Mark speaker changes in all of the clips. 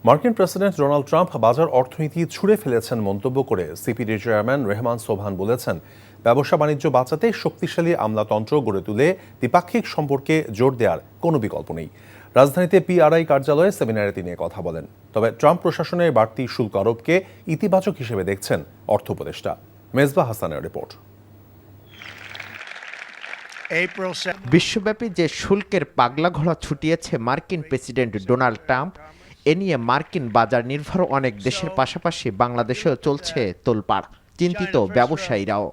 Speaker 1: মার্কিন president Donald Trump বাজার অর্থনীতি ছুঁড়ে ফেলেছেন মন্তব্য করে সিপিডি চেয়ারম্যান রেহমান সোবহান বলেছেন, ব্যবসা বাণিজ্য বাঁচাতে শক্তিশালী আমলাতন্ত্র গড়ে তুলে দ্বিপাক্ষিক সম্পর্কে জোর দেওয়ার কোনো বিকল্প নেই। রাজধানীতে পিআরআই কার্যালয়ে সেমিনারে তিনি কথা বলেন। তবে ট্রাম্প প্রশাসনের বাড়তি শুল্ক আরোপকে ইতিবাচক হিসেবে দেখছেন অর্থ উপদেষ্টা। মেজবাহ হাসানের রিপোর্ট।
Speaker 2: বিশ্বব্যাপী যে শুল্কের পাগলা ঘোড়া ছুটিয়েছে মার্কিন প্রেসিডেন্ট ডোনাল্ড ট্রাম্প, এ নিয়ে মার্কিন বাজার নির্ভর অনেক দেশের পাশাপাশি বাংলাদেশেও চলছে তোলপাড়, চিন্তিত ব্যবসায়ীরাও।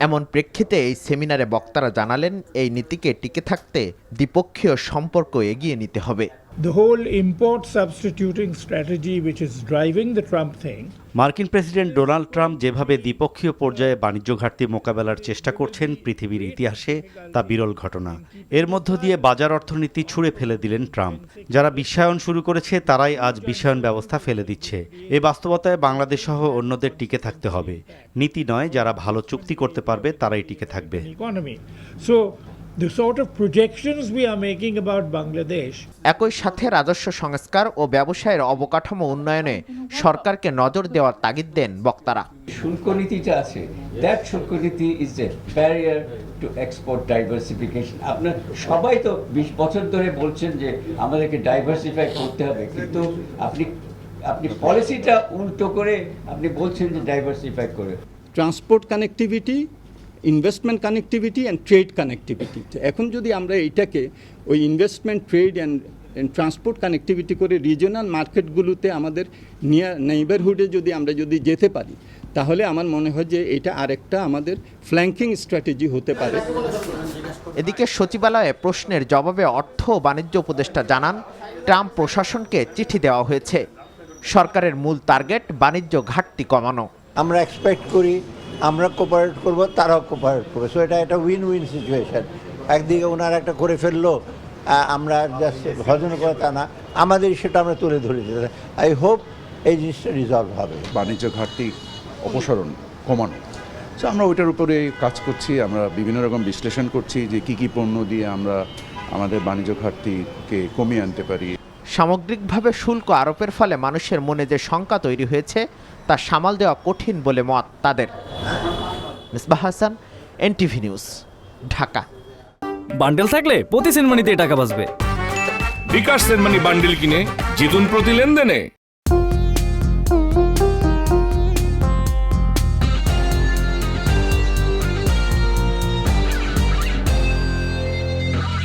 Speaker 2: এমন প্রেক্ষিতে এই সেমিনারে বক্তারা জানালেন, এই নীতিকে টিকে থাকতে দ্বিপক্ষীয় সম্পর্ক এগিয়ে নিতে হবে।
Speaker 3: The whole import substituting strategy which is driving the Trump thing.
Speaker 4: মার্কিন প্রেসিডেন্ট ডোনাল্ড ট্রাম্প যেভাবে দ্বিপক্ষীয় পর্যায়ে বাণিজ্য ঘাটতি মোকাবেলার চেষ্টা করছেন পৃথিবীর ইতিহাসে তা বিরল ঘটনা। এর মধ্য দিয়ে বাজার অর্থনীতি ছুঁড়ে ফেলে দিলেন ট্রাম্প। যারা বিশ্বায়ন শুরু করেছে তারাই আজ বিশ্বায়ন ব্যবস্থা ফেলে দিচ্ছে। এই বাস্তবতায় বাংলাদেশ সহ অন্যদের টিকে থাকতে হবে। নীতি নয়, যারা ভালো চুক্তি করতে পারবে তারাই টিকে থাকবে।
Speaker 3: The sort of projections we are making about Bangladesh.
Speaker 2: একই সাথে রাজস্ব সংস্কার ও ব্যবসায়ের অবকাঠামো উন্নয়নে সরকারকে নজর দেওয়ার তাগিদ দেন বক্তারা।
Speaker 5: শুল্ক নীতিটা আছে, দ্যাট শুল্ক নীতি is a barrier two export diversification. আপনার সবাই তো 20 বছর ধরে বলছেন যে আমাদেরকে ডাইভার্সিফাই করতে হবে, কিন্তু আপনি পলিসিটা উল্টো করে আপনি বলছেন যে ডাইভার্সিফাই করে।
Speaker 6: Transport connectivity, investment connectivity and trade connectivity. এখন যদি আমরা এইটাকে ওই investment, trade and transport connectivity করে রিজিওনাল মার্কেটগুলোতে আমাদের নেইবারহুডে আমরা যদি যেতে পারি, তাহলে আমার মনে হয় যে এটা আরেকটা আমাদের ফ্ল্যাঙ্কিং স্ট্র্যাটেজি হতে পারে।
Speaker 2: এদিকে সচিবালয়ে প্রশ্নের জবাবে অর্থ ও বাণিজ্য উপদেষ্টা জানান, ট্রাম্প প্রশাসনকে চিঠি দেওয়া হয়েছে। সরকারের মূল টার্গেট বাণিজ্য ঘাটতি কমানো।
Speaker 7: আমরা এক্সপেক্ট করি আমরা কোপারেট করব, তারাও কোপারেট করবে। সো এটা একটা উইন উইন সিচুয়েশন। একদিকে ওনারা একটা করে ফেললো, আমরা জাস্ট ভজন করে তা না, আমাদের সেটা আমরা তুলে ধরেছি। আই হোপ এই জিনিসটা রিজলভ হবে।
Speaker 8: বাণিজ্য ঘাটতি অপসারণ, কমানো, সো আমরা ওইটার উপরে কাজ করছি। আমরা বিভিন্ন রকম বিশ্লেষণ করছি যে কী পণ্য দিয়ে আমরা আমাদের বাণিজ্য ঘাটতিকে কমিয়ে আনতে পারি।
Speaker 2: সামগ্রিকভাবে শুল্ক আরোপের ফলে মানুষের মনে যে শঙ্কা তৈরি হয়েছে তা সামাল দেওয়া কঠিন বলে মত তাদের। Mezbah Hasan, NTV news, Dhaka.
Speaker 9: Bundle থাকলে প্রতি সেনমানিতে টাকা বাঁচবে।
Speaker 10: বিকাশ সেনমানি বান্ডেল কিনে জিতুন প্রতি লেনদেনে।